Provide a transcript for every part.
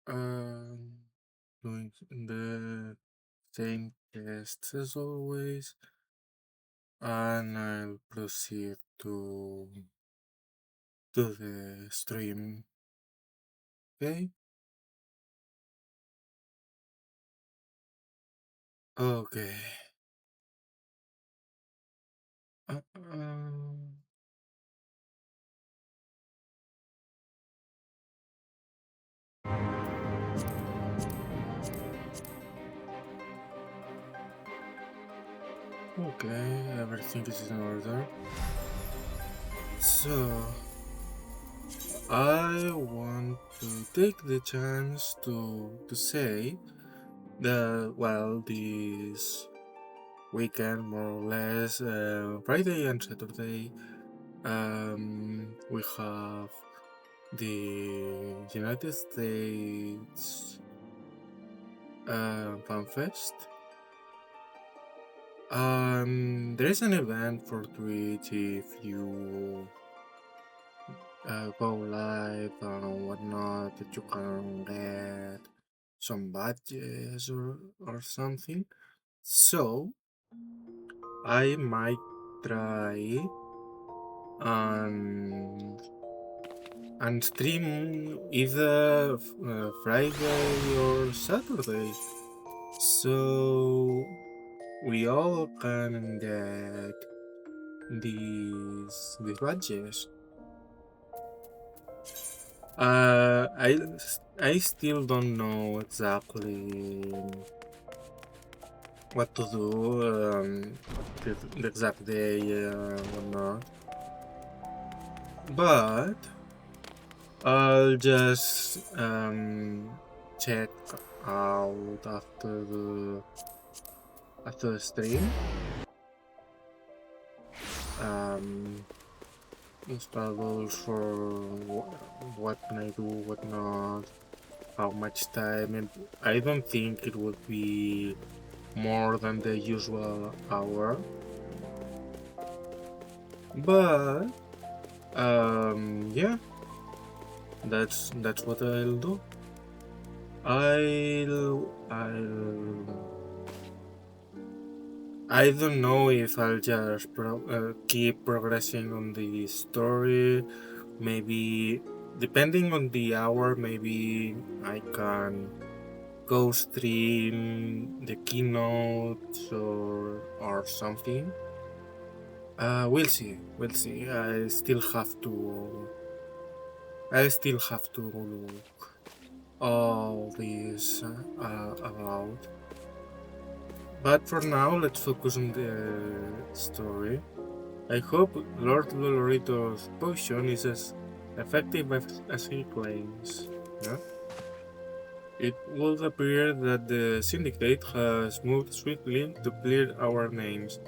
Um, Doing the same tests as always, and I'll proceed to the stream. Okay. Okay. Uh, um, okay. Everything is in order. So I want to take the chance to say that this weekend, more or less, Friday and Saturday, we have the United States Fan Fest. There is an event for Twitch if you go live and whatnot that you can get some badges or something. So I might try and stream either Friday or Saturday, so we all can get these badges. I still don't know exactly what to do, the exact day or not, but I'll just check out after the stream. Um, Struggles for what can I do, what not, how much time, and I don't think it would be more than the usual hour. But yeah, that's what I'll do. I don't know if I'll just keep progressing on the story. Maybe depending on the hour, maybe I can go stream the keynotes or something. We'll see. We'll see. I still have to look all this about. But for now, let's focus on the story. I hope Lord Dolorito's potion is as effective as he claims. Yeah? It would appear that the Syndicate has moved swiftly to clear our names.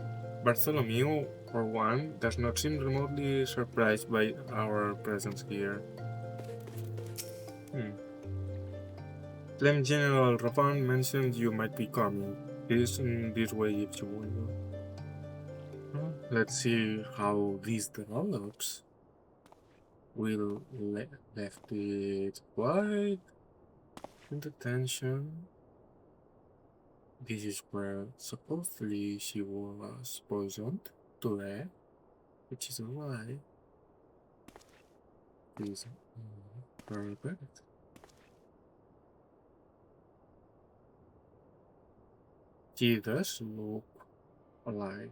Bartholomew, for one, does not seem remotely surprised by our presence here. Flame General Ravan mentioned you might be coming. This in this way if you will. Let's see how this develops. We'll left it quite in the tension. This is where supposedly she was poisoned to death, which is why this very bad. She does look alive.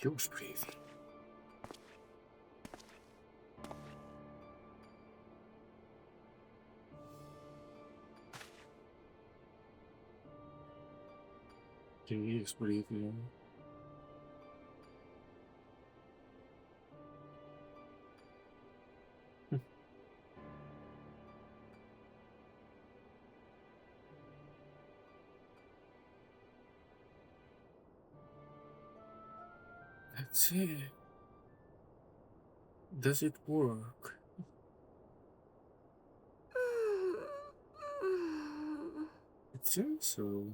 Use breathing. Use breathing. Let's see. Does it work? It seems so.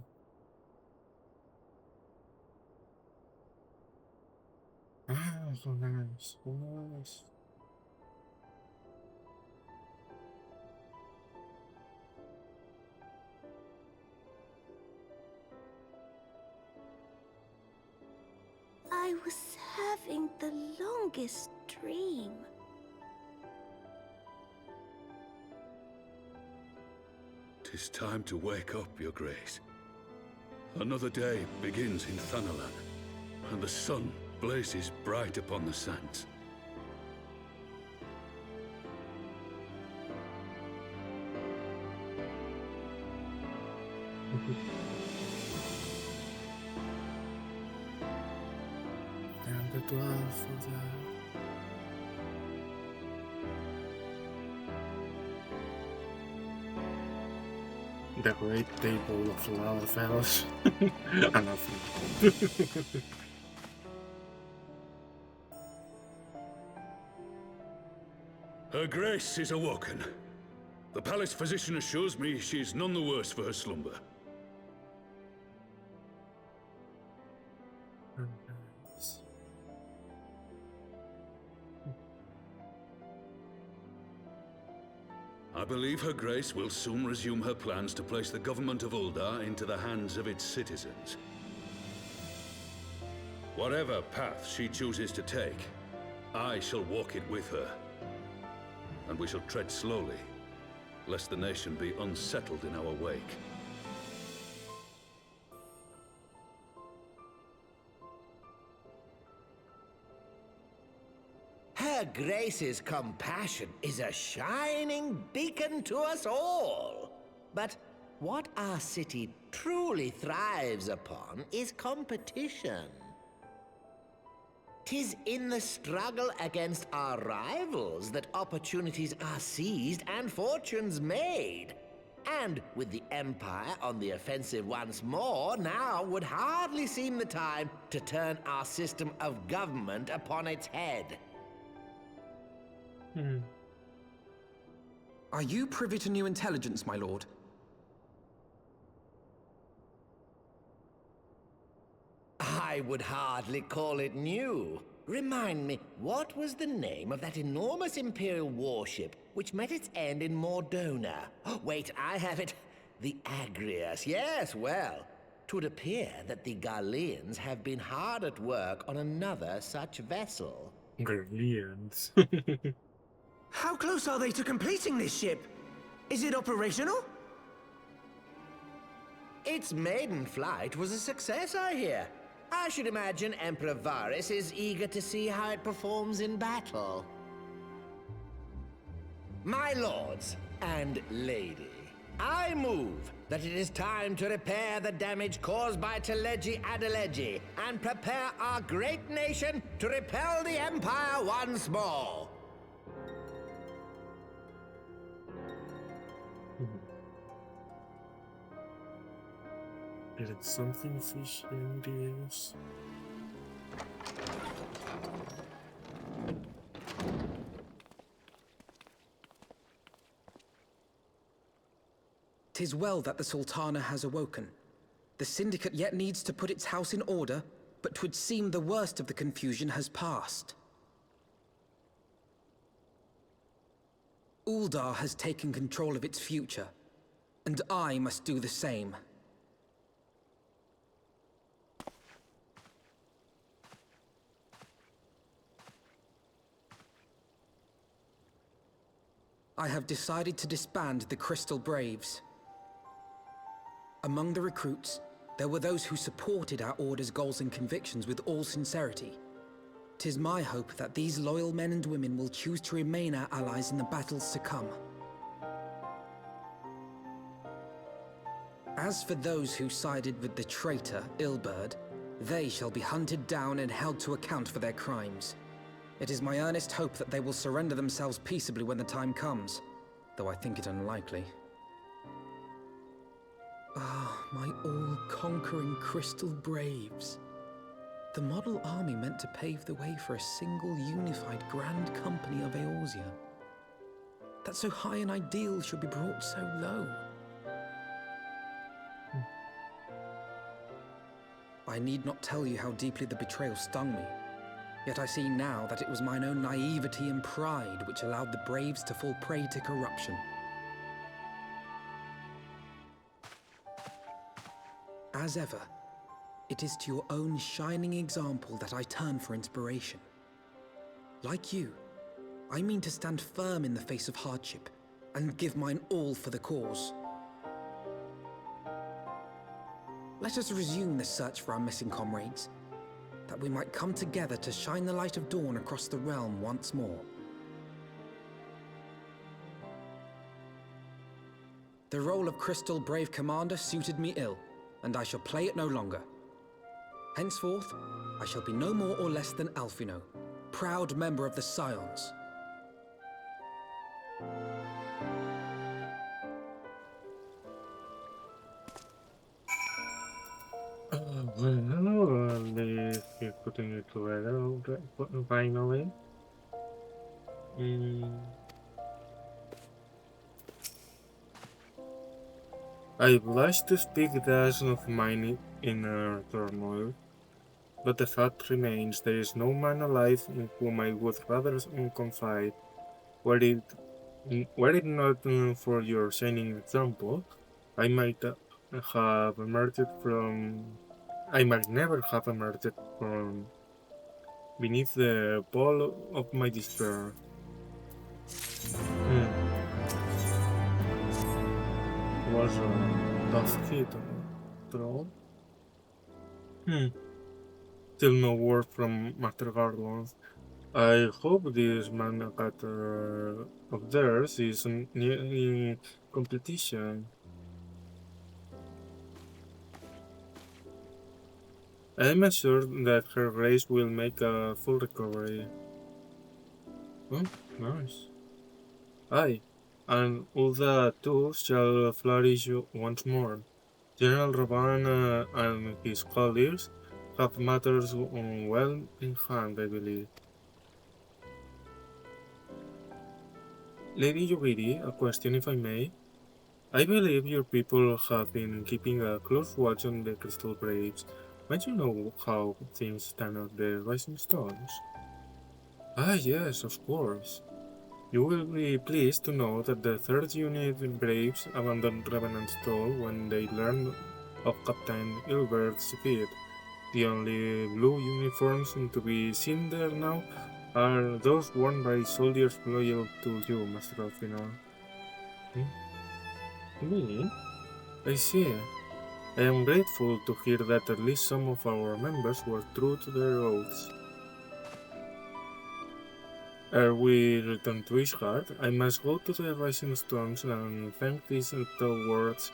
Ah, so nice, so nice. I was having the longest dream. "'Tis time to wake up, Your Grace. Another day begins in Thanalan, and the sun blazes bright upon the sands. And the dwarf for that. The great table of Lalafels. Nothing. Her Grace is awoken. The palace physician assures me she is none the worse for her slumber. I believe Her Grace will soon resume her plans to place the government of Uldar into the hands of its citizens. Whatever path she chooses to take, I shall walk it with her. And we shall tread slowly, lest the nation be unsettled in our wake. Her Grace's compassion is a shining beacon to us all. But what our city truly thrives upon is competition. 'Tis in the struggle against our rivals that opportunities are seized and fortunes made. And with the Empire on the offensive once more, now would hardly seem the time to turn our system of government upon its head. Are you privy to new intelligence, my lord? I would hardly call it new. Remind me, what was the name of that enormous Imperial warship which met its end in Mordona? Oh, wait, I have it. The Agrias. Yes, well, 'twould appear that the Garleans have been hard at work on another such vessel. Brilliant. How close are they to completing this ship? Is it operational? Its maiden flight was a success, I hear. I should imagine Emperor Varys is eager to see how it performs in battle. My lords and lady, I move that it is time to repair the damage caused by Teleji Adeleji and prepare our great nation to repel the Empire once more. Is it something fishy in this? "'Tis well that the Sultana has awoken. The Syndicate yet needs to put its house in order, but 'twould seem the worst of the confusion has passed. Uldar has taken control of its future, and I must do the same. I have decided to disband the Crystal Braves. Among the recruits, there were those who supported our Order's goals and convictions with all sincerity. 'Tis my hope that these loyal men and women will choose to remain our allies in the battles to come. As for those who sided with the traitor, Ilberd, they shall be hunted down and held to account for their crimes. It is my earnest hope that they will surrender themselves peaceably when the time comes, though I think it unlikely. Ah, my all-conquering Crystal Braves. The model army meant to pave the way for a single unified grand company of Eorzea. That so high an ideal should be brought so low. I need not tell you how deeply the betrayal stung me. Yet I see now that it was mine own naivety and pride which allowed the Braves to fall prey to corruption. As ever, It is to your own shining example that I turn for inspiration. Like you, I mean to stand firm in the face of hardship and give mine all for the cause. Let us resume the search for our missing comrades, that we might come together to shine the light of dawn across the realm once more. The role of Crystal Brave Commander suited me ill, and I shall play it no longer. Henceforth, I shall be no more or less than Alphino, proud member of the Scions. Well, they're putting it together finally. I blush to speak thus of mine inner turmoil, but the fact remains there is no man alive in whom I would rather confide. Were it not for your shining example, I might have emerged from. I might never have emerged from beneath the pall of my despair. Was a tough hit, after all. Still no word from Master Garland. I hope this manga of theirs is nearly completion. I am assured that her grace will make a full recovery. Oh, nice. Aye, and Ulda too shall flourish once more. General Ravan and his colleagues have matters well in hand, I believe. Lady Yubiri, a question if I may. I believe your people have been keeping a close watch on the Crystal Braves. Might you know how things stand at the Rising Stones? Ah, yes, of course. You will be pleased to know that the 3rd Unit Braves abandoned Revenant's Toll when they learned of Captain Ilbert's defeat. The only blue uniforms to be seen there now are those worn by soldiers loyal to you, Master Alfino. Me? I see. I am grateful to hear that at least some of our members were true to their oaths. Ere we return to Ishgard, I must go to the Rising Stones and thank these little words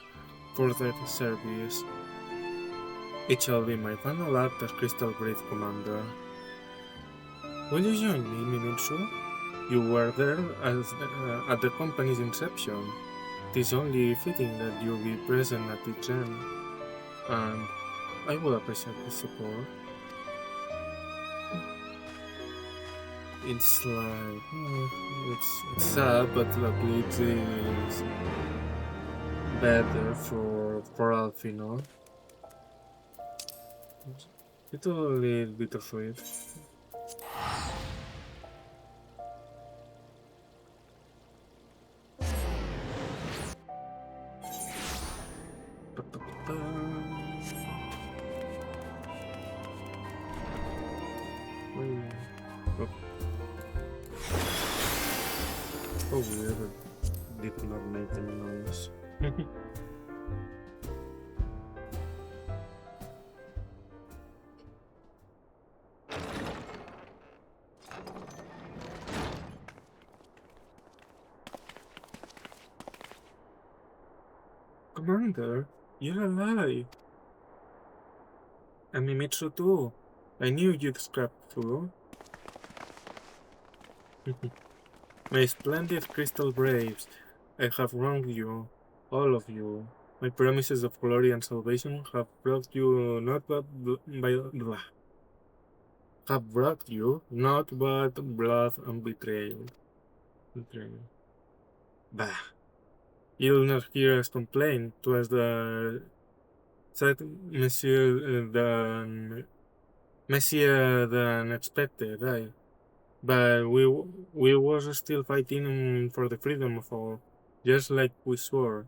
for their service. It shall be my final act as Crystal Brave Commander. Will you join me, Mimitsu? You were there at the company's inception. It is only fitting that you be present at its end, and I will appreciate the support. It's like, it's sad, but luckily it is better for Alfino. It's a little bittersweet. Oh, weird. Did not make any noise. Commander, you're alive. And Mimitsu too. I knew you'd scrap through. My splendid Crystal Braves, I have wronged you, all of you. My promises of glory and salvation have brought you not but blood and betrayal. Bah. You'll not hear us complain. 'Twas the said Monsieur the unexpected, right? But we was still fighting for the freedom of all, just like we swore.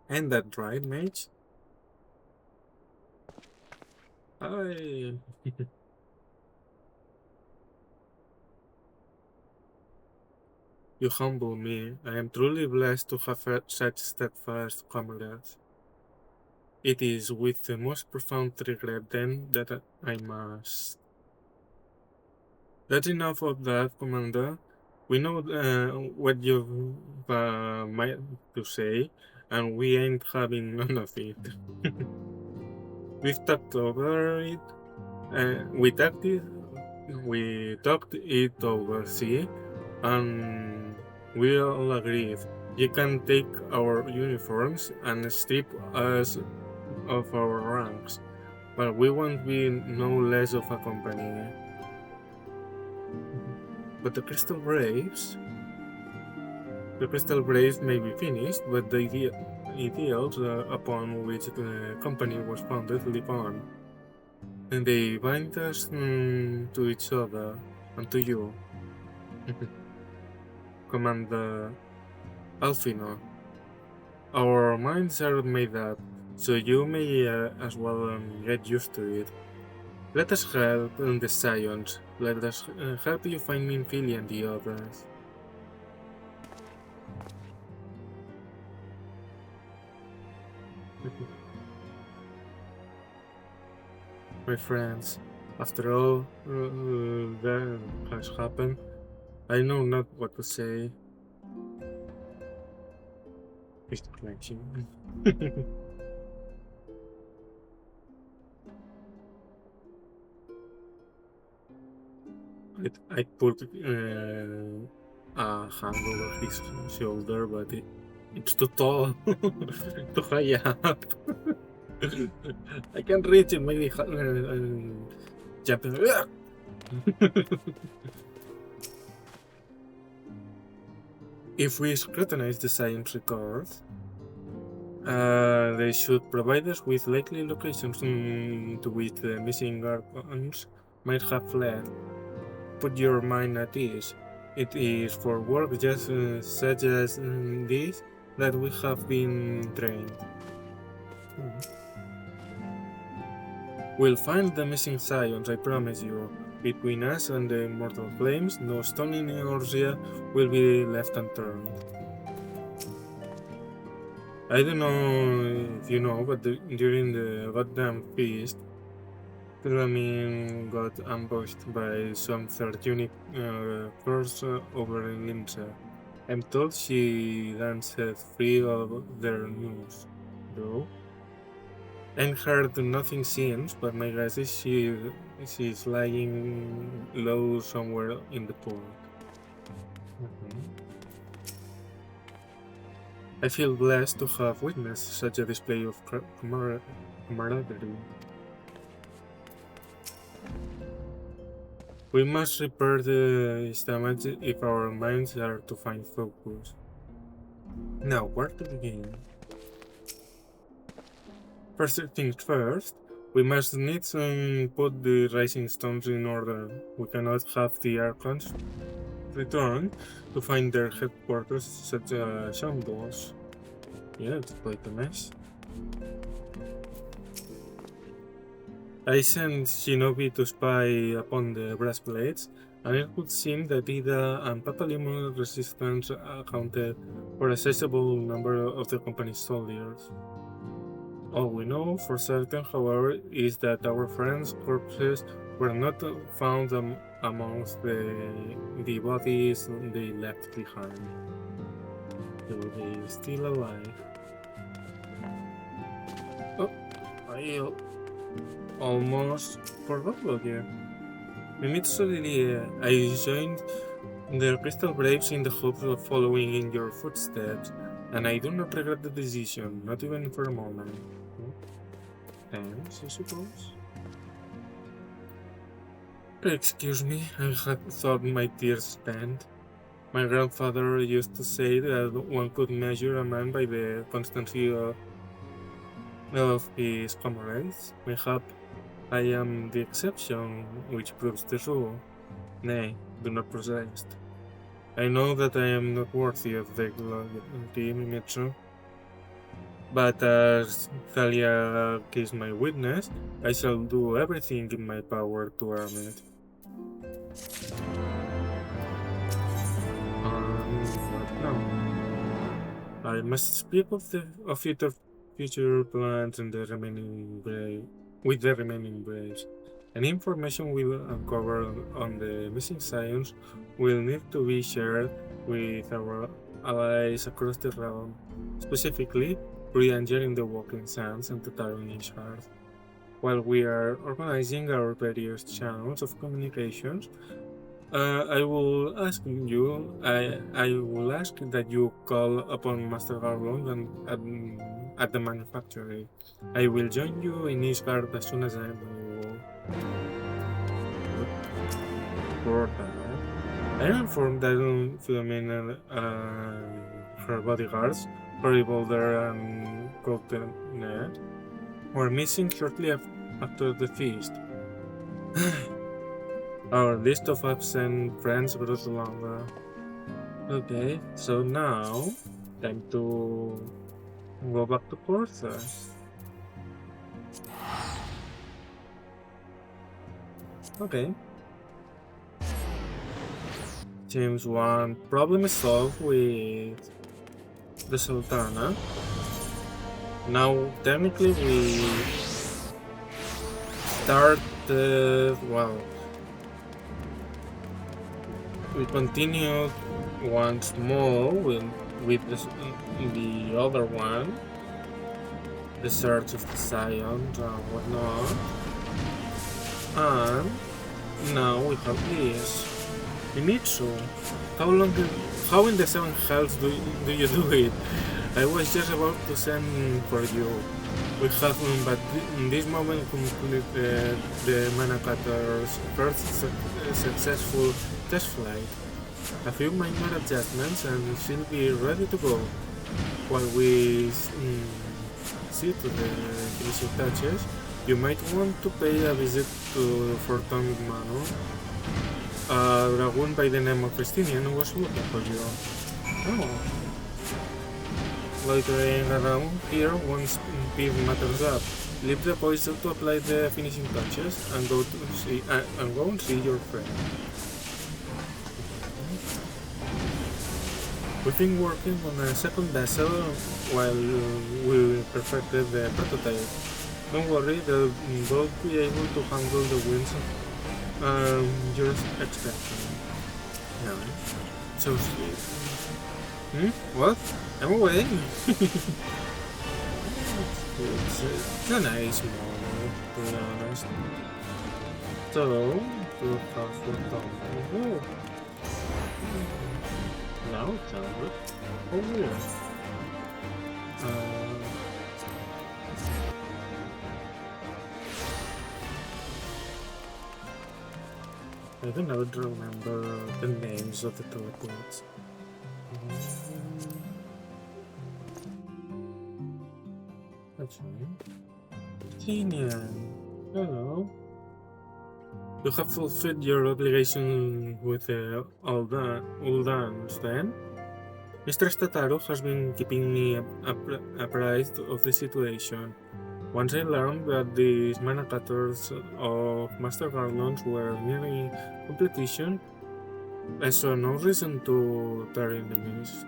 Ain't that right, mate? I... You humble me. I am truly blessed to have such steadfast comrades. It is with the most profound regret, then, that I must. That's enough of that, Commander. We know what you've might to say, and we ain't having none of it. We've talked over it. We talked it over, see, and we all agreed. You can take our uniforms and strip us of our ranks, but we won't be no less of a company. But the Crystal Braves may be finished, but the ideals upon which the company was founded live on. And they bind us to each other and to you. Commander Alfino. Our minds are made up, so you may as well get used to it. Let us help the Scions. Let us help you find Minfili and the others. My friends, after all that has happened, I know not what to say. It's clenching. I put a hand over his shoulder, but it's too tall, too high up. I can't reach it, maybe jumping. If we scrutinize the science records, they should provide us with likely locations to which the missing archons might have fled. Put your mind at ease. It is for work just such as this that we have been trained. We'll find the missing Scions, I promise you. Between us and the immortal flames, no stone in Eorzea will be left unturned. I don't know if you know, but during the goddamn feast, Tulamin got ambushed by some third unit force over in Lindsay. I'm told she then set free of their news, though. Ain't heard nothing since, but my guess is she's lying low somewhere in the port. I feel blessed to have witnessed such a display of camaraderie. We must repair the damage if our minds are to find focus. Now, where to begin? First things first, we must needs put the rising stones in order. We cannot have the Archons return to find their headquarters such a shambles. Yeah, it's quite a mess. I sent Shinobi to spy upon the breastplates, and it would seem that Ida and Papalimo resistance accounted for a sizable number of the company's soldiers. All we know for certain, however, is that our friends' corpses were not found amongst the bodies they left behind. So they're still alive. Oh, I almost forgot about you. Immediately, I joined the Crystal Braves in the hopes of following in your footsteps, and I do not regret the decision, not even for a moment. Thanks, I suppose. Excuse me, I had thought my tears spent. My grandfather used to say that one could measure a man by the constancy of his comrades. Mayhap I am the exception, which proves the rule. Nay, do not persist. I know that I am not worthy of the loyalty, Mimitsu. But as Thalia is my witness, I shall do everything in my power to earn it. What now? I must speak of future plans and the remaining with the remaining braves. Any information we will uncover on the missing scions will need to be shared with our allies across the realm, specifically Brianger in the Walking Sands and Tataru in Ishard. While we are organizing our various channels of communications, I will ask that you call upon Master Garland and at the manufactory. I will join you in Ishgard as soon as I am able. For that, I am informed that Philomena and her bodyguards, Revolver and Coulternet, were missing shortly after the feast. Our list of absent friends grows longer. Okay, so now time to go back to Porta. Okay. James 1 problem is solved with the Sultana. Now technically we started, well, we continued once more with the other one, the search of the Scions and whatnot, and now we have this. Himitsu, how in the 7 hells do you do it? I was just about to send for you. We have, but in this moment, completed the Manakator's first successful test flight. A few minor adjustments and she'll be ready to go. While we see to the finishing touches, you might want to pay a visit to Fortonic Manor. A dragoon by the name of Estinian was looking for you. Oh. Loitering around here won't speed matters up. Leave the boys to apply the finishing touches and go and see your friend. We've been working on a second vessel while we perfected the prototype. Don't worry, they'll both be able to handle the winds you're expecting. No, so sweet. What? I'm away. It's a nice moment, to be honest. So, to have for now it's over. Oh, weird. I don't know to remember the names of the teleports. That's fine. Tinian. Hello. You have fulfilled your obligation with the Uldans then? Mr. Tataru has been keeping me apprised of the situation. Once I learned that the manufacturers of Master Garlands were nearing completion, I saw no reason to tarry in the mist.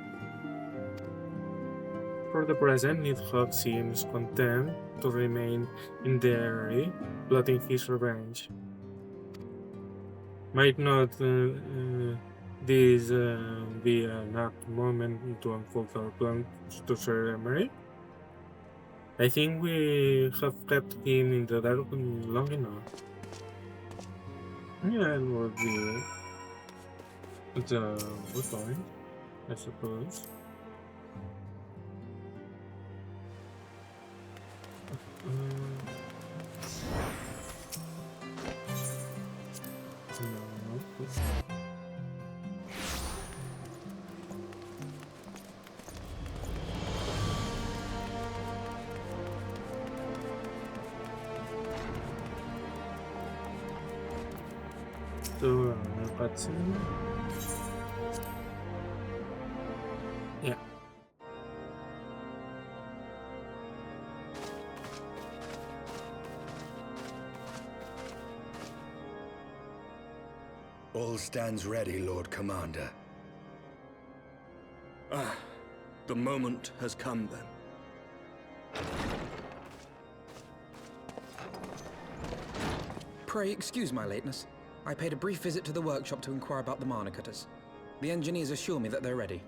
For the present, Nidhogg seems content to remain in the area, plotting his revenge. Might not this be an apt moment to unfold our plans to Sir Emery? I think we have kept him in the dark long enough. Yeah, it would be the good point, I suppose. So, cutscene. Yeah. All stands ready, Lord Commander. Ah, the moment has come then. Pray excuse my lateness. I paid a brief visit to the workshop to inquire about the mana cutters. The engineers assure me that they're ready.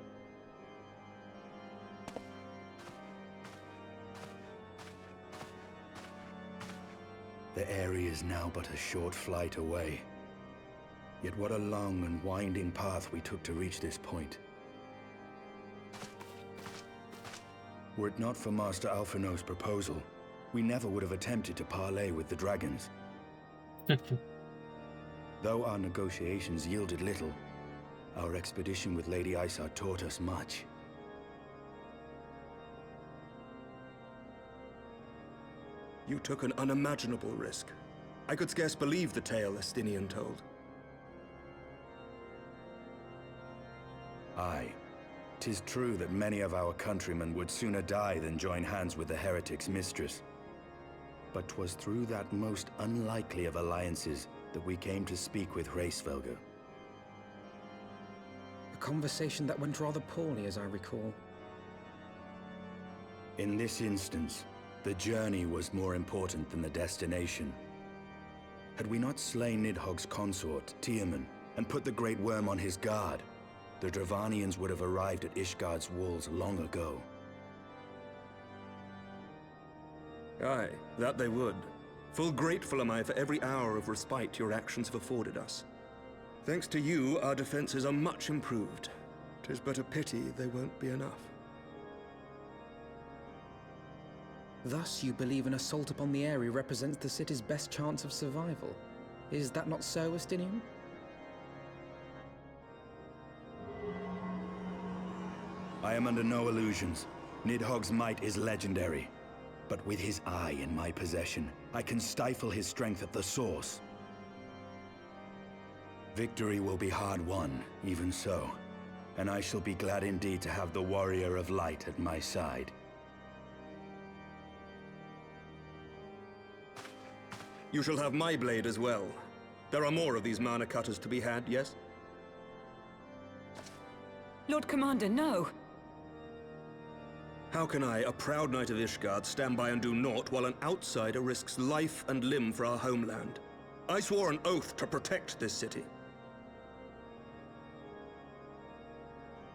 The area is now but a short flight away. Yet what a long and winding path we took to reach this point. Were it not for Master Alphino's proposal, we never would have attempted to parley with the dragons. Though our negotiations yielded little, our expedition with Lady Isa taught us much. You took an unimaginable risk. I could scarce believe the tale Estinian told. Aye. 'Tis true that many of our countrymen would sooner die than join hands with the heretic's mistress. But 'twas through that most unlikely of alliances that we came to speak with Hraesvelgr. A conversation that went rather poorly, as I recall. In this instance, the journey was more important than the destination. Had we not slain Nidhogg's consort, Tiaman, and put the Great Worm on his guard, the Dravanians would have arrived at Ishgard's walls long ago. Aye, that they would. Full grateful am I for every hour of respite your actions have afforded us. Thanks to you, our defenses are much improved. 'Tis but a pity they won't be enough. Thus, you believe an assault upon the area represents the city's best chance of survival. Is that not so, Estinian? I am under no illusions. Nidhogg's might is legendary. But with his eye in my possession, I can stifle his strength at the source. Victory will be hard won, even so. And I shall be glad indeed to have the Warrior of Light at my side. You shall have my blade as well. There are more of these mana cutters to be had, yes? Lord Commander, no! How can I, a proud knight of Ishgard, stand by and do naught while an outsider risks life and limb for our homeland? I swore an oath to protect this city.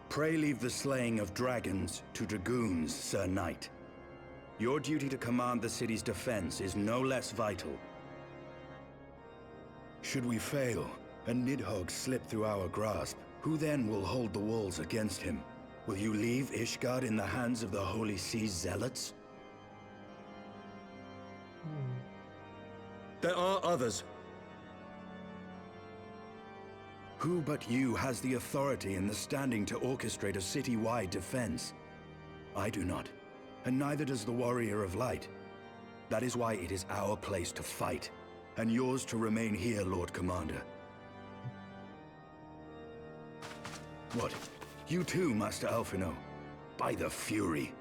Pray leave the slaying of dragons to dragoons, Sir Knight. Your duty to command the city's defense is no less vital. Should we fail, and Nidhogg slip through our grasp, who then will hold the walls against him? Will you leave Ishgard in the hands of the Holy Sea's zealots? There are others. Who but you has the authority and the standing to orchestrate a city-wide defense? I do not, and neither does the Warrior of Light. That is why it is our place to fight, and yours to remain here, Lord Commander. What? You too, Master Alphino? By the Fury!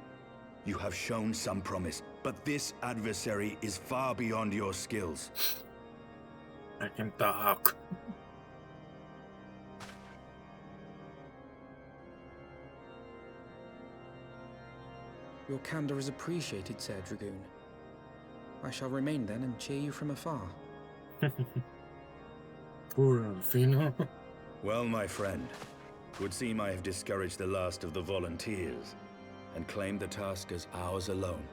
You have shown some promise, but this adversary is far beyond your skills. I can talk. Your candor is appreciated, Sir Dragoon. I shall remain then and cheer you from afar. Poor Alphino. Well, my friend, would seem I have discouraged the last of the volunteers, and claimed the task as ours alone.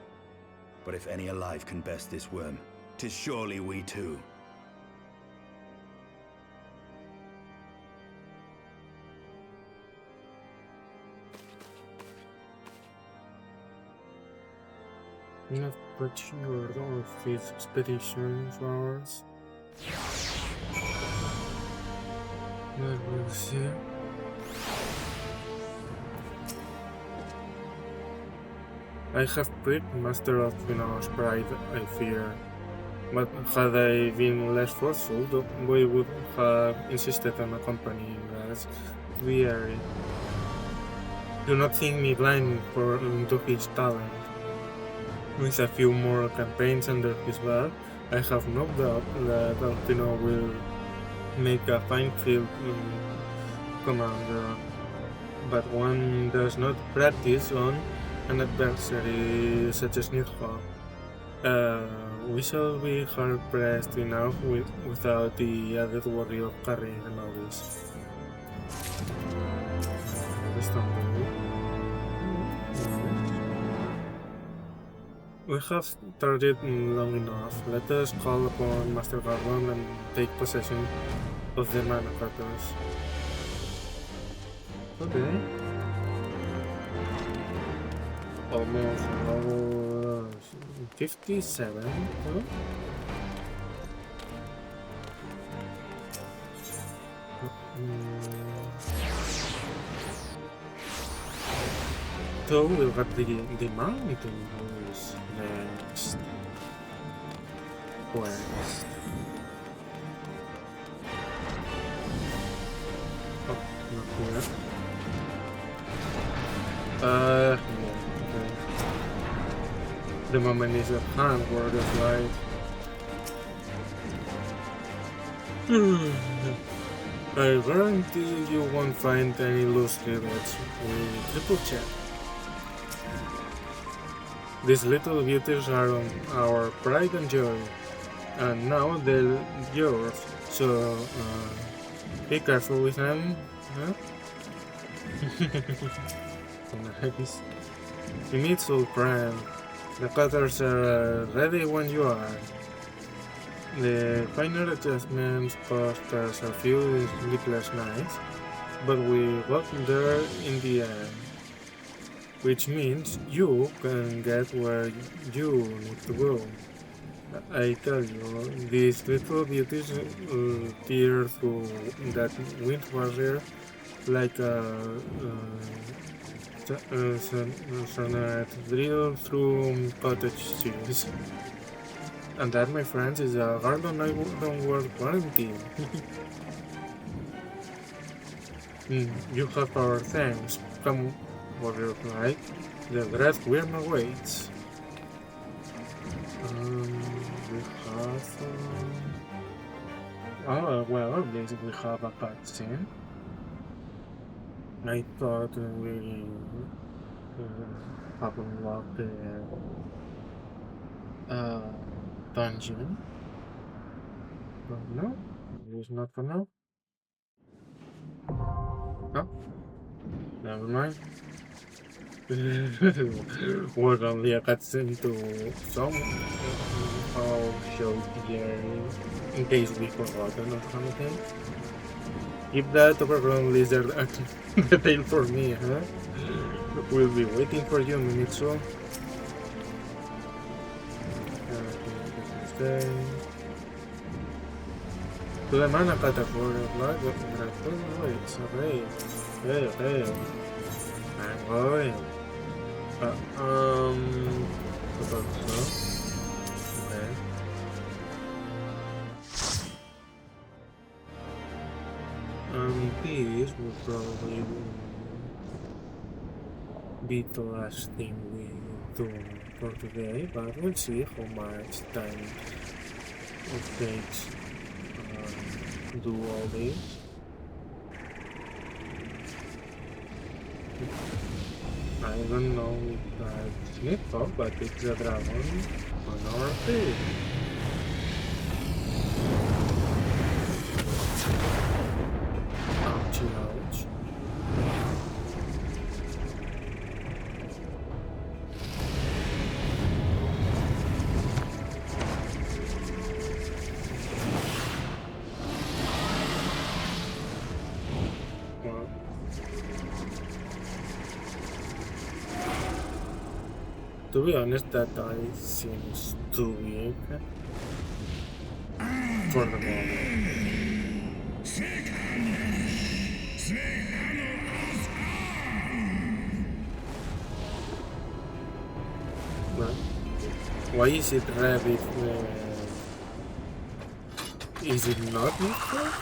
But if any alive can best this worm, 'tis surely we too. Not quite sure of his expedition of ours. But we'll see. I have pricked Master Alphino's pride, I fear. But had I been less forceful, we would have insisted on accompanying us to the area. Do not think me blind to his talent. With a few more campaigns under his belt, I have no doubt that Alphino will make a fine field commander, but one does not practice on an adversary such as Nidhogg. We shall be hard-pressed enough without the added worry of carrying an novice. We have started long enough. Let us call upon Master Gardon and take possession of the mana cutters. Okay. Almost level 57. Huh? So we'll get the mountain blues next quest. Oh, not here. Yeah, okay. The moment is at hand, word of light. I guarantee you won't find any loose rivets. We triple check. These little beauties are our pride and joy, and now they're yours, so be careful with them, huh? Nice. You need so prime. The cutters are ready when you are. The finer adjustments cost us a few sleepless nights, but we got there in the end. Which means you can get where you need to go. I tell you, these little beauties tear through that wind barrier like a sonnet drilled through cottage cheese. And that, my friends, is a Gardon worth warranty. You have our thanks. Come, warrior knight. The Great Worm awaits. We have... oh, well, at least we have a cutscene. I thought we have unlocked the dungeon. But no, it's not for now. No, never mind. Was only a cutscene to some. I'll show here in case we forgotten or something. Keep that overgrown lizard the tail for me, huh? We'll be waiting for you, Minitsu. To the mana cutter for the blood. Wait, sorry. Okay. I'm going. Okay. This will probably be the last thing we do for today, but we'll see how much time it takes to do all this. I don't know if that's Nidhogg, but it's a dragon on our field. Ouchie, ouch. To be honest, that eye seems too big for the moment. But why is it red if is it not Nidhogg?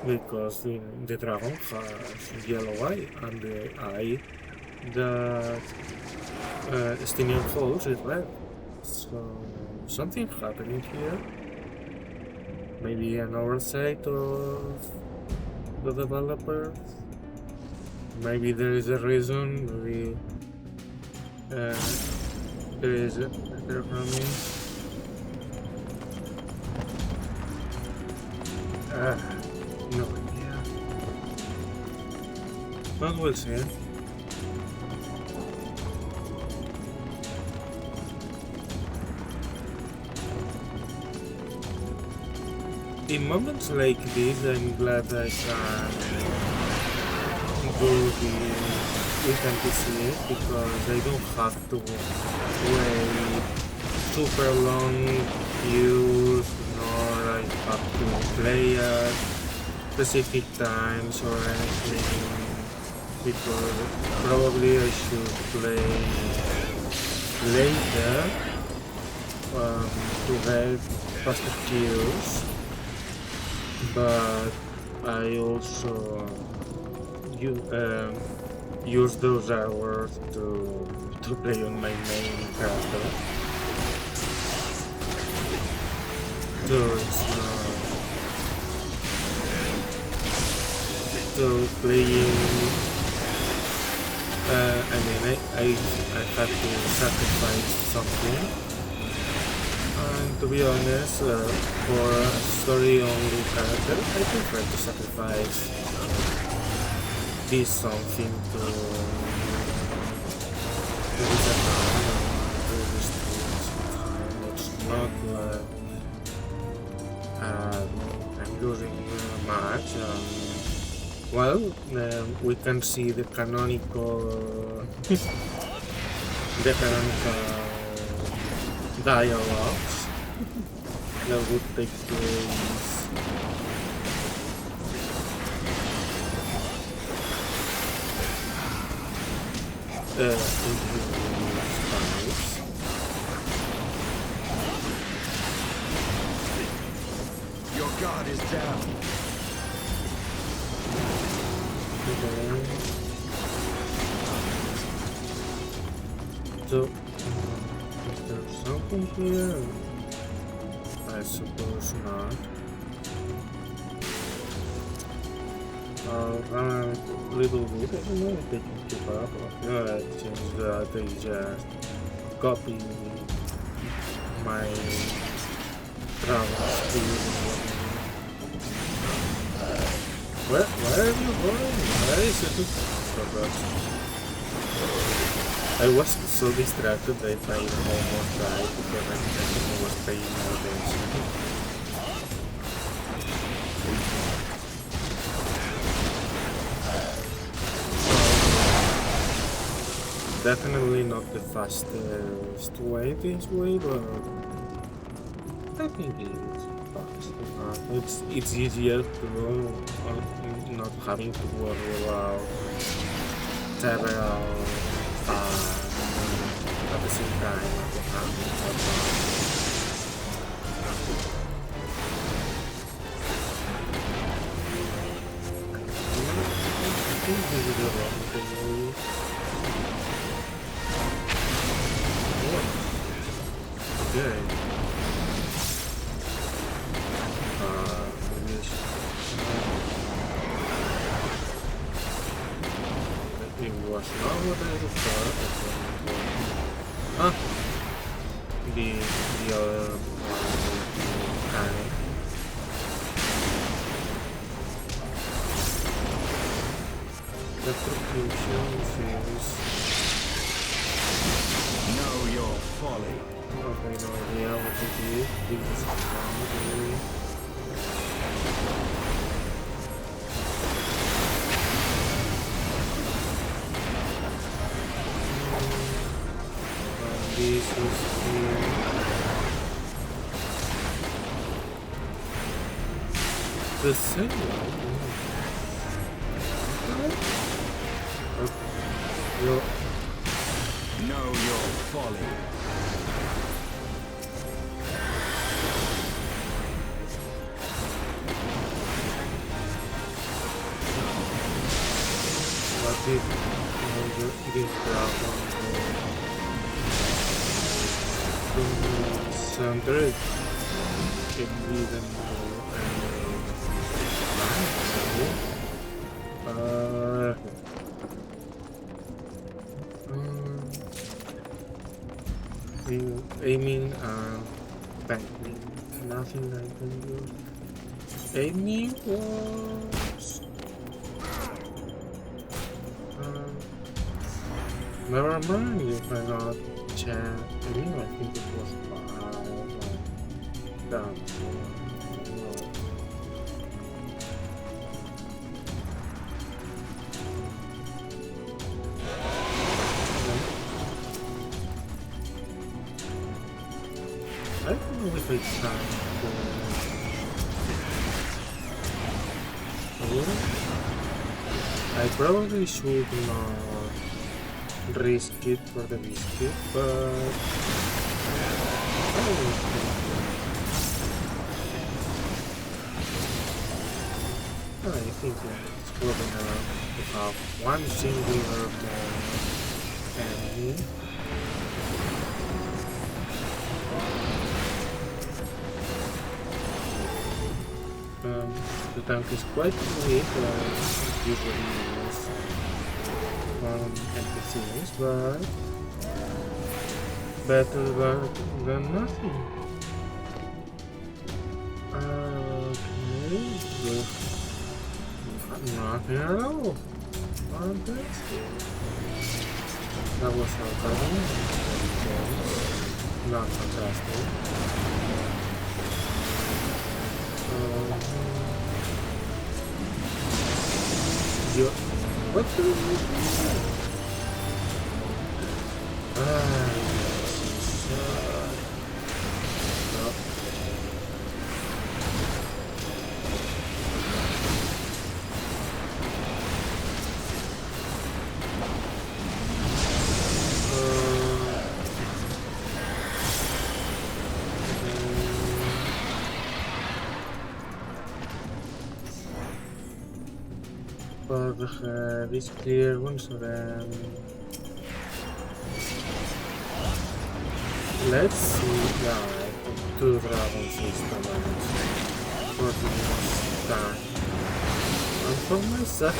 Because the dragon has yellow eye and the eye that Estinian holds is red. So something happening here. maybe an oversight of the developers. Maybe there is a reason. Maybe there is a programming. No idea. But we'll see. In moments like this, I'm glad I can do the FAILTASY because I don't have to wait super long queues, nor I have to play at specific times or anything, because probably I should play later to get faster queues. But I also use those hours to play on my main character. So it's not so playing. I mean, I have to sacrifice something. And to be honest, for a story-only character, I prefer to sacrifice this something to this account and to this thing. It's not I'm losing much. Well, we can see the canonical dialogues that would take place in these times. Your guard is down. Okay. So, is there something here? I suppose not. I'll run a little bit. I don't know if they can keep up. No, it seems that they just copy my travel speed. Where are you going? Where is it? I was so distracted that I almost died because I was paying no attention. Definitely not the fastest way this way, but I think it's fast. It's easier to go, not having to worry about several at the same time at the time. I think this is the wrong thing. Okay. It was not what I thought. Ah, the other mechanic. Electrocution seems. Know your folly. Okay, no idea what it is. This is wrong. This is the same one. Okay. Know your folly. What did this dragon center? It didn't Aiming and bending. Nothing I can do. Aiming was... never mind, you cannot check. Aiming, I think it was 5. That's I don't know if it's time to... I probably should not risk it for the biscuit, but... I think it's good enough to have one singular enemy. The tank is quite weak, usually is on NPCs, but better than nothing. Okay, nothing at all. Fantastic. That was sarcasm. Not fantastic. What the this clear one, so then let's see. Yeah, I have 2 dragon systems for this time. And for myself.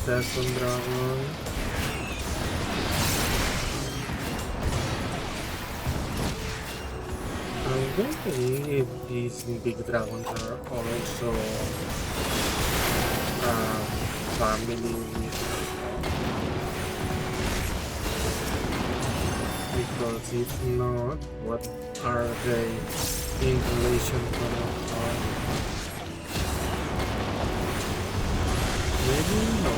Second dragon. I don't believe these big dragons are also family with, because if not, what are they in relation to? Maybe no.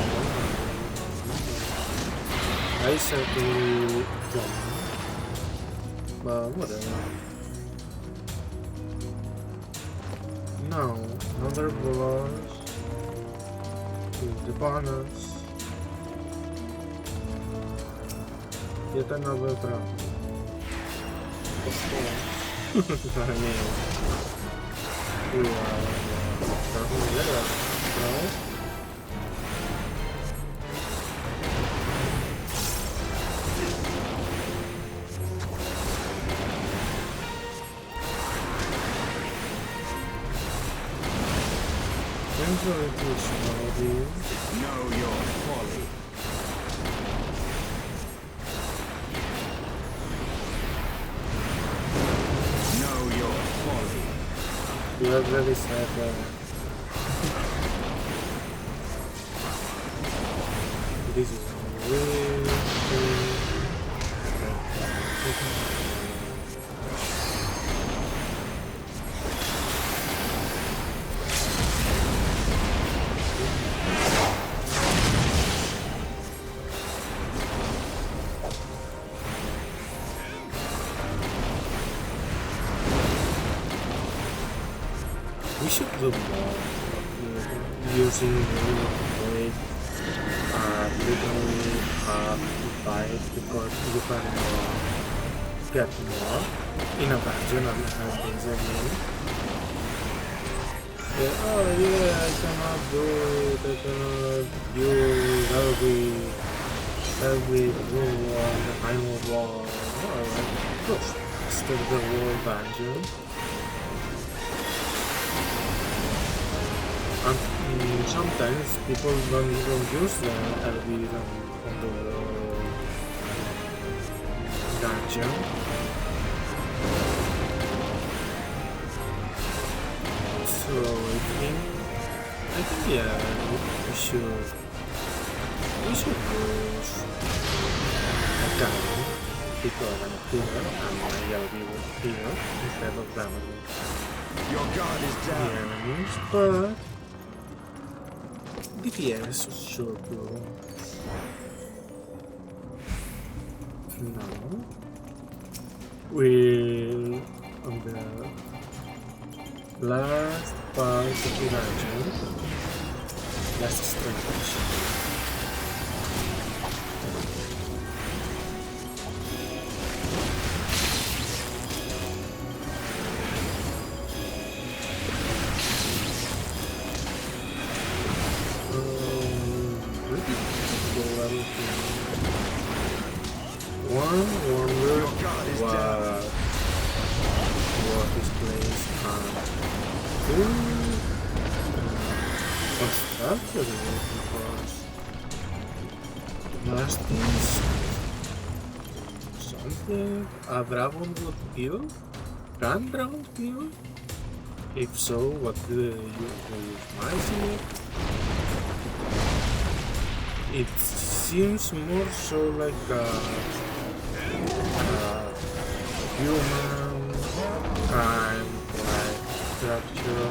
I certainly don't. But whatever. No, another bonus. With the bonus. Yet another dragon. Of course. I mean, we are dragon there, right? Know your folly. Know your folly. You have really said that. This is really we should do more. using your weight literally half to buy it because you can get more in a dungeon and things again. Yeah, oh yeah, I cannot do it, I cannot do that'll be rule on the final wall. Alright, push. Still the world dungeon. And sometimes people don't use the LBs on the world dungeon. So I think yeah, we should use a gun because I'm cooler and my LB will heal instead of damaging Your guard is the down. enemies, but DPS is sure cool. Now we're on the last part of the dungeon. Last stage. One wonder what this place can do. Constructed it because last is something a dragon would build? Can dragon build? If so, what do you use it? It seems more so like a human kind like structure.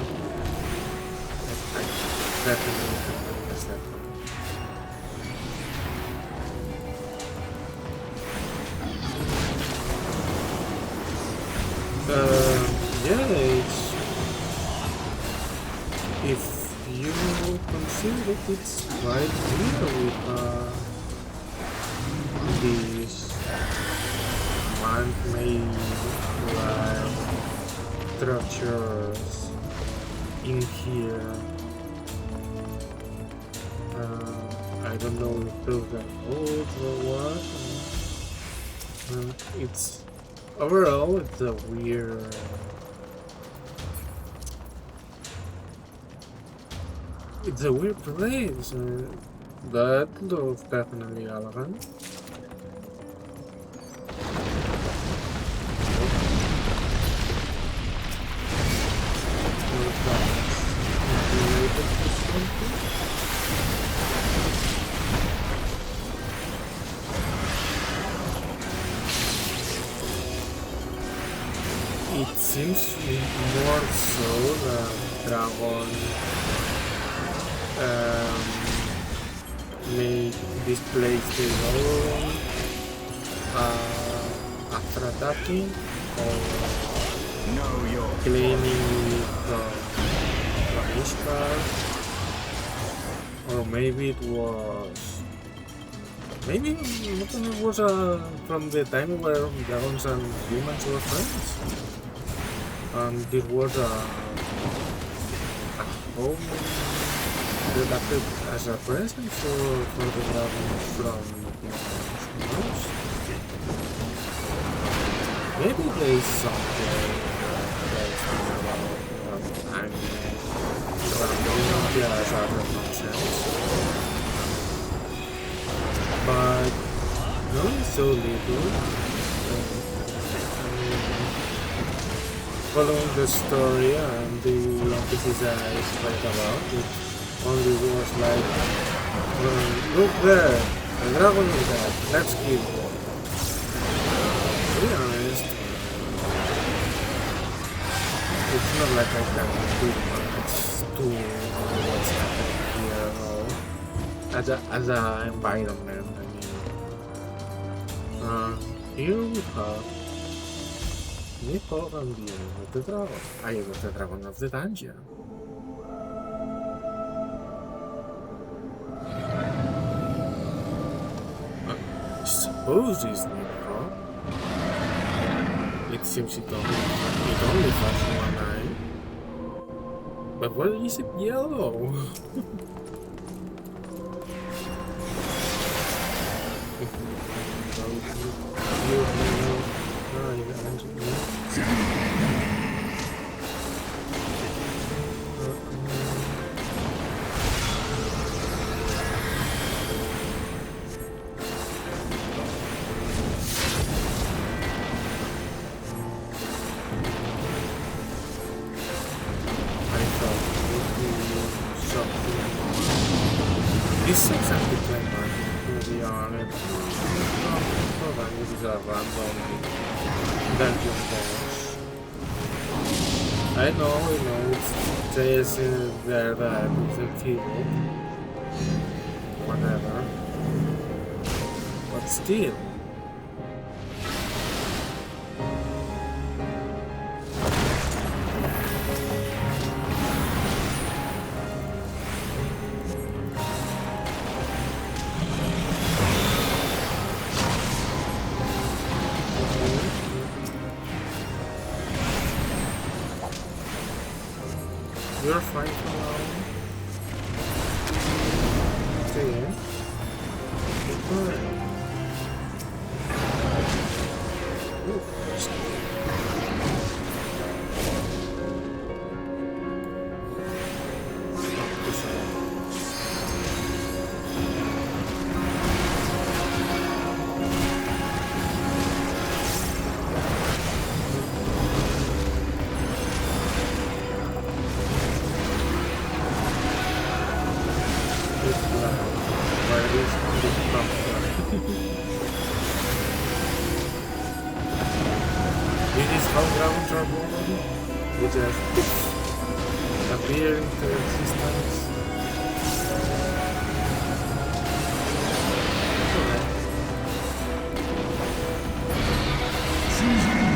I definitely can use that one. Yeah, it's if you consider it, it's quite clear with these man-made like structures in here. I don't know if those are old or what. It's overall it's a weird. It's a weird place, but looks definitely elegant. It seems more so that Dragon made this place their own after attacking or claiming from Ishkar, or maybe it was it was from the time where dragons and humans were friends, and this was a home adapted as a present for the dragons from humans. Maybe there is something that's about as other nonsense. But knowing so little, following the story and the NPCs I spoke about, it only was like, look there, the dragon is there, let's kill it. To be honest, it's not like I can do much to what's happening here at all. As an environment, I mean. Here we have Nico and the end of the dragon. I was the dragon of the dungeon. suppose it's neutral. It seems it only has one eye. But why is it yellow? This is exactly like to be honest. Hold on, this is a random dungeon boss. I know, it says there that it's a field. Whatever. But still. You're fine for now. Stay in. Good. It just appear into existence.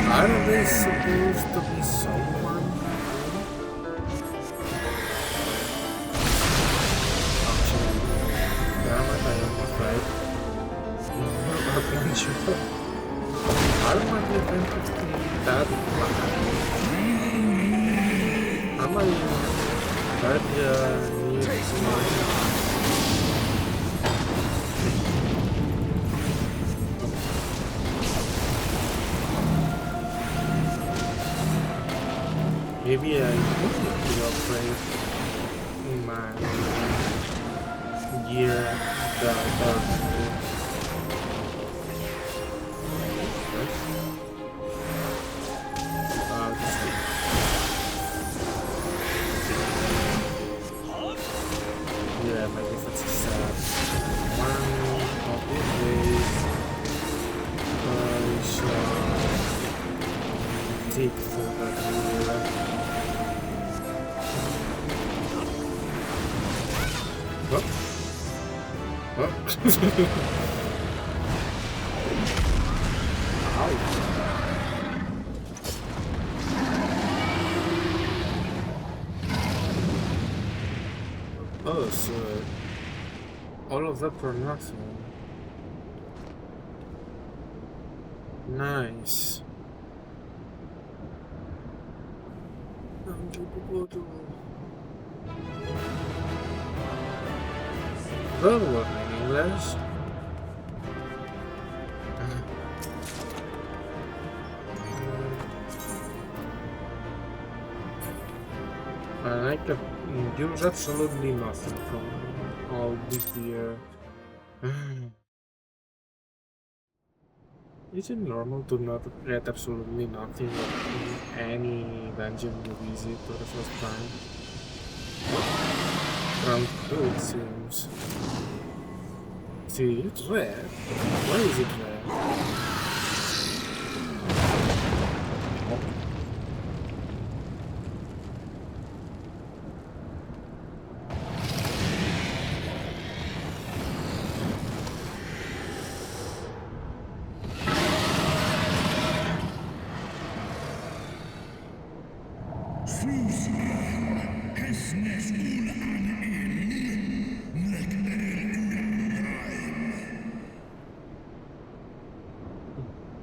Are they supposed to be someone? Actually, damn it, I almost died. I'm sure. I don't want to be that bad. I might need maybe I need to upgrade my gear yeah, my defense is one of these days I shall take for that what? Ow. Oh, so all of that for nothing. Nice. That was meaningless. And I can use absolutely nothing from all this here. Is it normal to not get absolutely nothing in any dungeon you visit for the first time? Round 2 it seems. See, it's red. Why is it red?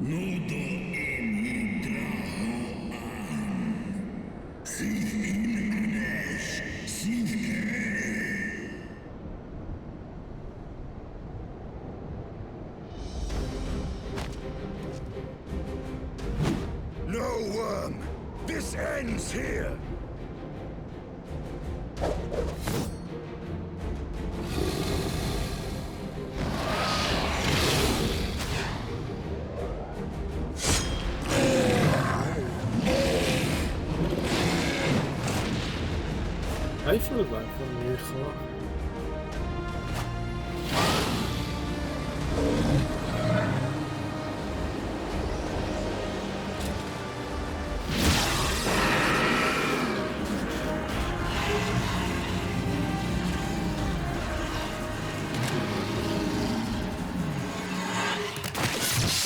No worm! This ends here! I feel bad for Nidhogg.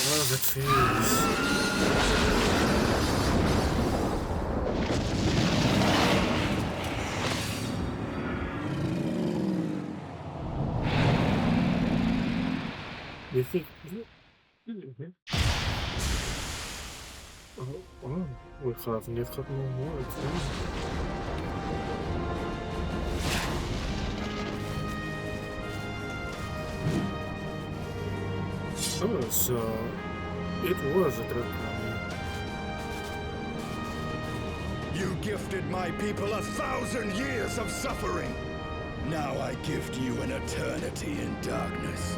Oh, the face. You think? Oh, wow. We have Nidhogg no more. It's nice. Oh, so it was a draconic. You gifted my people 1,000 years of suffering! Now I gift you an eternity in darkness.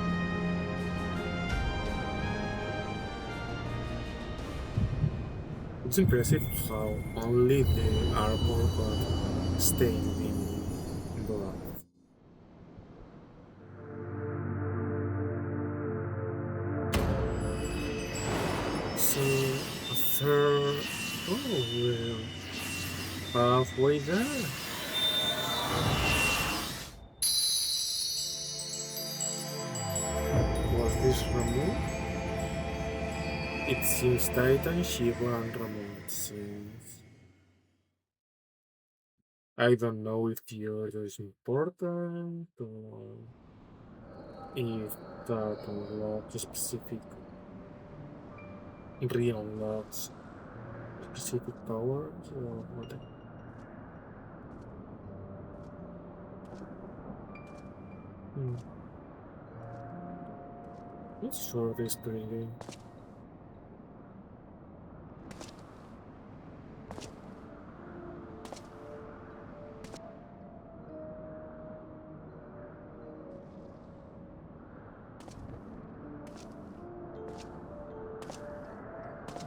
It's impressive how only the armor got stained in blood. So, a third... Oh, we're halfway there. Was this removed? It seems Titan, Shiva, and Ramon seems. I don't know if the order is important or if that unlocks specific re-unlocks specific powers or what. Let's show this really.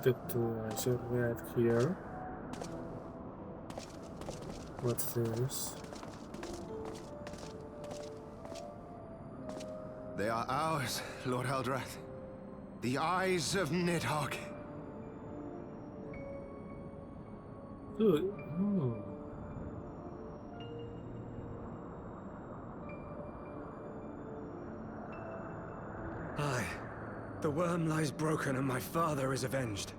The two eyes are red here. What's this? They are ours, Lord Eldrath. The eyes of Nidhogg. Oh. Aye. The worm lies broken and my father is avenged.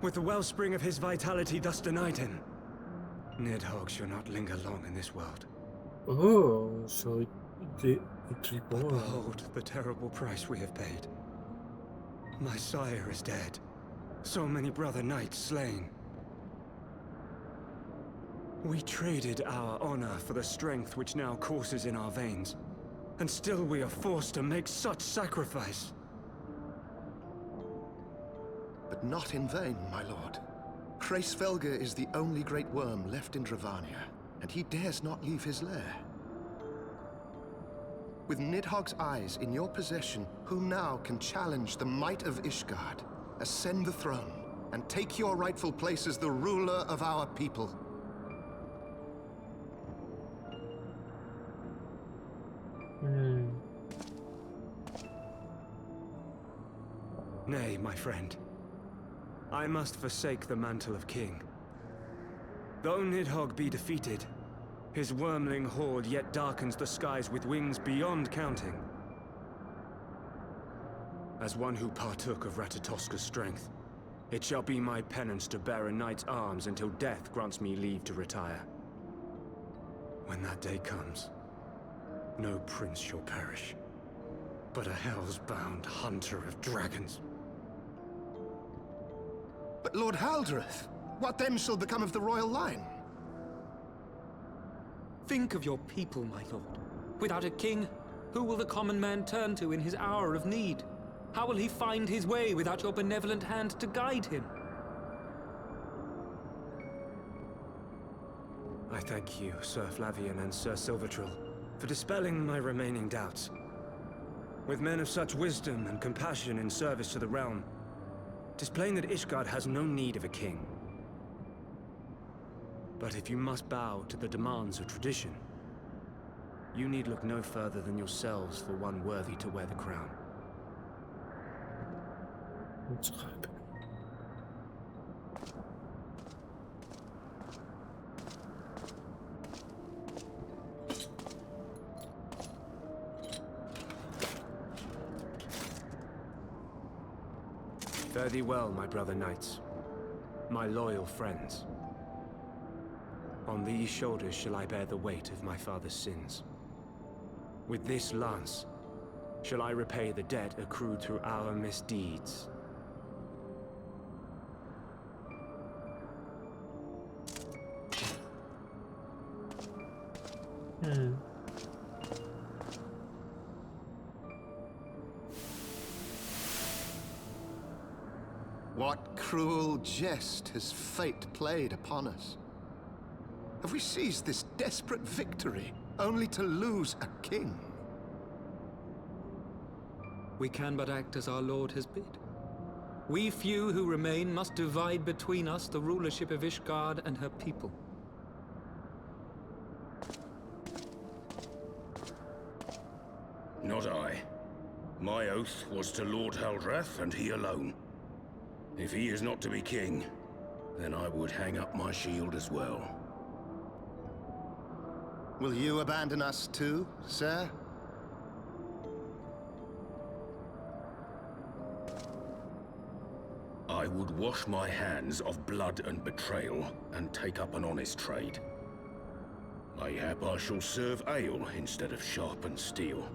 With the wellspring of his vitality thus denied him, Nidhogg shall not linger long in this world. Oh, so it reborn. Behold the terrible price we have paid. My sire is dead. So many brother knights slain. We traded our honor for the strength which now courses in our veins. And still we are forced to make such sacrifice. But not in vain, my lord. Hraesvelgr is the only great worm left in Dravania, and he dares not leave his lair. With Nidhogg's eyes in your possession, who now can challenge the might of Ishgard, ascend the throne, and take your rightful place as the ruler of our people? Nay, my friend. I must forsake the mantle of king. Though Nidhogg be defeated, his wormling horde yet darkens the skies with wings beyond counting. As one who partook of Ratatoska's strength, it shall be my penance to bear a knight's arms until death grants me leave to retire. When that day comes, no prince shall perish, but a hell's-bound hunter of dragons. But Lord Haldreth, what then shall become of the royal line? Think of your people, my lord. Without a king, who will the common man turn to in his hour of need? How will he find his way without your benevolent hand to guide him? I thank you, Sir Flavian and Sir Silvertrill, for dispelling my remaining doubts. With men of such wisdom and compassion in service to the realm, it is plain that Ishgard has no need of a king. But if you must bow to the demands of tradition, you need look no further than yourselves for one worthy to wear the crown. What's happening? Fare thee well, my brother knights, my loyal friends. On these shoulders shall I bear the weight of my father's sins. With this lance shall I repay the debt accrued through our misdeeds. What cruel jest has fate played upon us? Have we seized this desperate victory only to lose a king? We can but act as our lord has bid. We few who remain must divide between us the rulership of Ishgard and her people. Not I. My oath was to Lord Haldreth, and he alone. If he is not to be king, then I would hang up my shield as well. Will you abandon us too, sir? I would wash my hands of blood and betrayal, and take up an honest trade. Mayhap I shall serve ale instead of sharpened steel.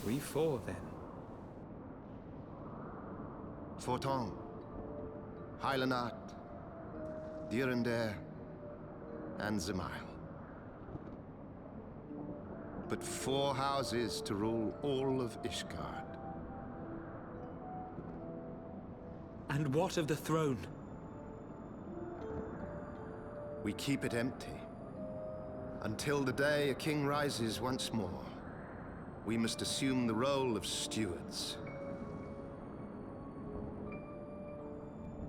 We four, then. Forton, Hylanat, Dyrendare, and Zemail. But 4 houses to rule all of Ishgard. And what of the throne? We keep it empty. Until the day a king rises once more, we must assume the role of stewards.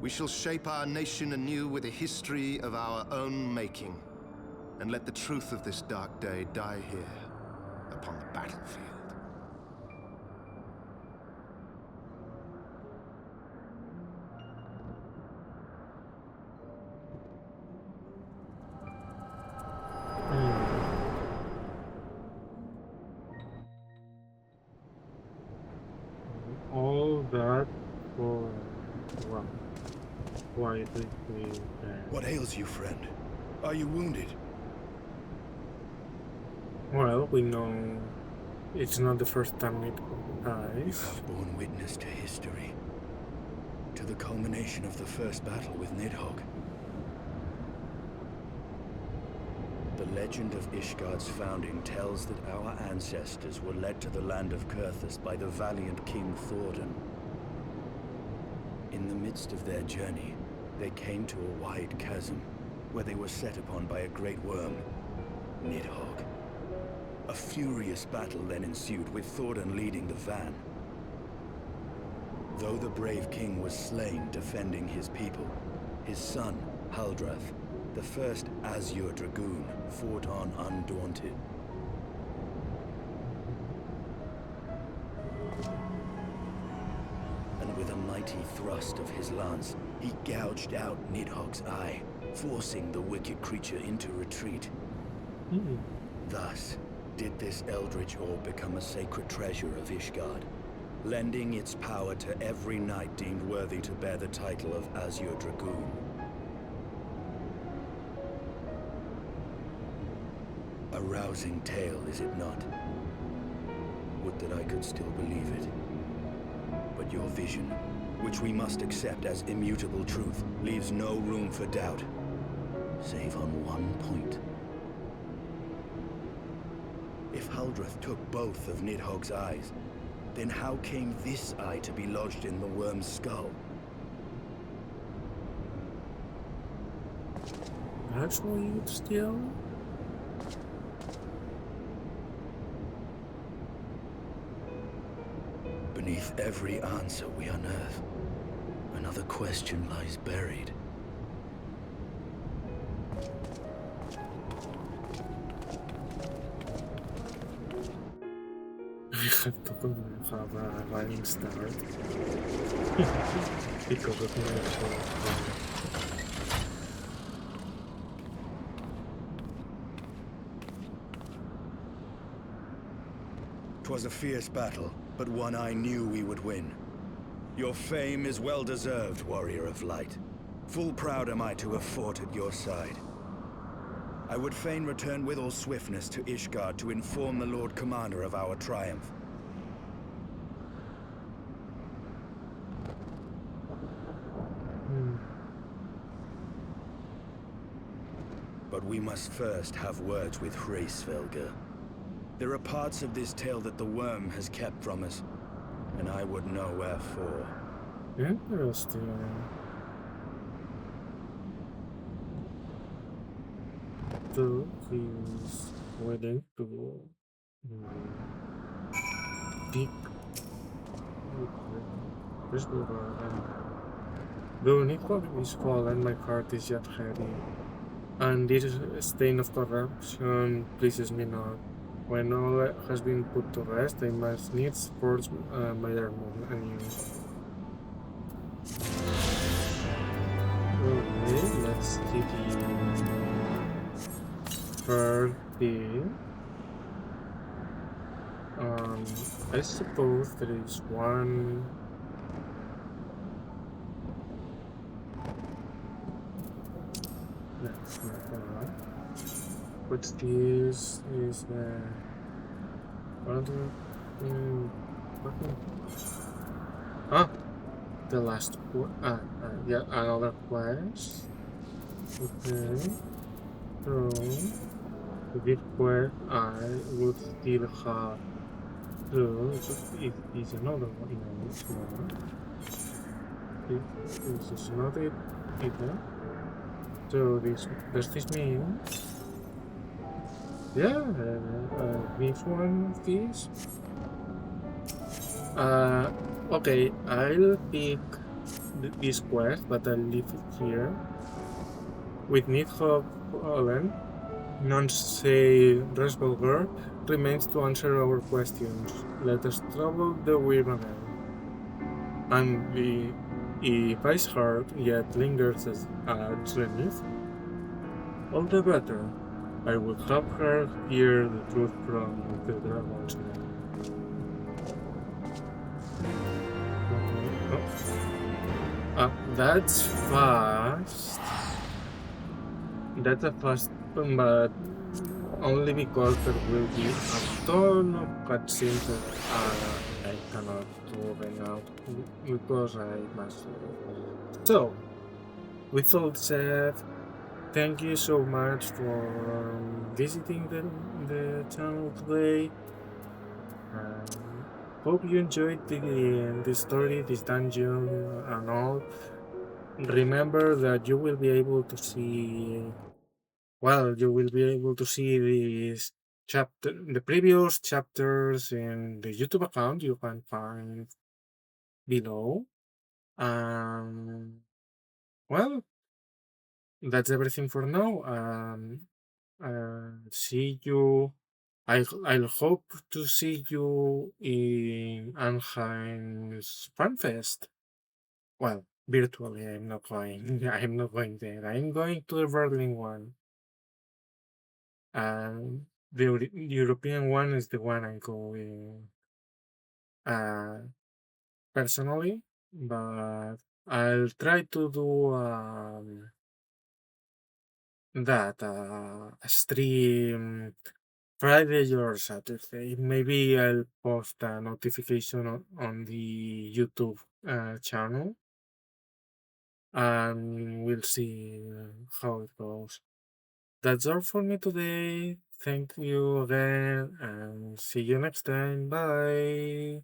We shall shape our nation anew with a history of our own making, and let the truth of this dark day die here, upon the battlefield. All that for what? Why did we? What ails you, friend? Are you wounded? Well, we know it's not the first time it You dies. have borne witness to history, to the culmination of the first battle with Nidhogg. The legend of Ishgard's founding tells that our ancestors were led to the land of Kurthus by the valiant King Thordan. In the midst of their journey, they came to a wide chasm, where they were set upon by a great worm, Nidhogg. A furious battle then ensued, with Thordan leading the van. Though the brave king was slain defending his people, his son, Haldreth, the first Azure Dragoon, fought on undaunted. And with a mighty thrust of his lance, he gouged out Nidhogg's eye, forcing the wicked creature into retreat. Thus, did this eldritch orb become a sacred treasure of Ishgard, lending its power to every knight deemed worthy to bear the title of Azure Dragoon. A rousing tale, is it not? Would that I could still believe it. But your vision, which we must accept as immutable truth, leaves no room for doubt, save on one point. If Huldreth took both of Nidhogg's eyes, then how came this eye to be lodged in the worm's skull? That's what you'd steal? Beneath every answer we unearth, another question lies buried. I have to have a running start because of my 'Twas a fierce battle, but one I knew we would win. Your fame is well deserved, warrior of light. Full proud am I to have fought at your side. I would fain return with all swiftness to Ishgard to inform the Lord Commander of our triumph. But we must first have words with Hraesvelgr. There are parts of this tale that the worm has kept from us, and I would know wherefore. Interesting. So he's waiting to pick. Where's the garden? Though Nidhogg is fallen, my heart is yet heavy, and this stain of corruption pleases me not. When all has been put to rest, I must needs forge my armor anew. Okay, let's see the 30. I suppose there is one. That's not that. What's this? Is the other thing? Ah, the last one. Yeah, another quest. Okay. So, this quest I would still have. So, it is another one. No, it's not. This is not it either. So, does this mean? Yeah, this one of these. Okay, I'll pick this quest, but I'll leave it here. With Nidhogg fallen, none say Hraesvelgr remains to answer our questions. Let us trouble the weird again. And if Ice Heart yet lingers at Zenith, all the better. I would have her hear the truth from the dragon's mouth. That's fast. That's a fast one, but only because there will be a ton of cutscenes that I cannot do right now because I must. So, with all said, thank you so much for visiting the channel today. Hope you enjoyed the story, this dungeon, and all. Remember that you will be able to see. Well, you will be able to see these the previous chapters in the YouTube account you can find below. Well, that's everything for now. See you. I'll hope to see you in Anheim's FanFest. Well, virtually, I'm not going. I'm not going there. I'm going to the Berlin one. The European one is the one I'm going personally, but I'll try to do that a stream Friday or Saturday. Maybe I'll post a notification on the YouTube channel, and we'll see how it goes. That's all for me today. Thank you again, and see you next time. Bye.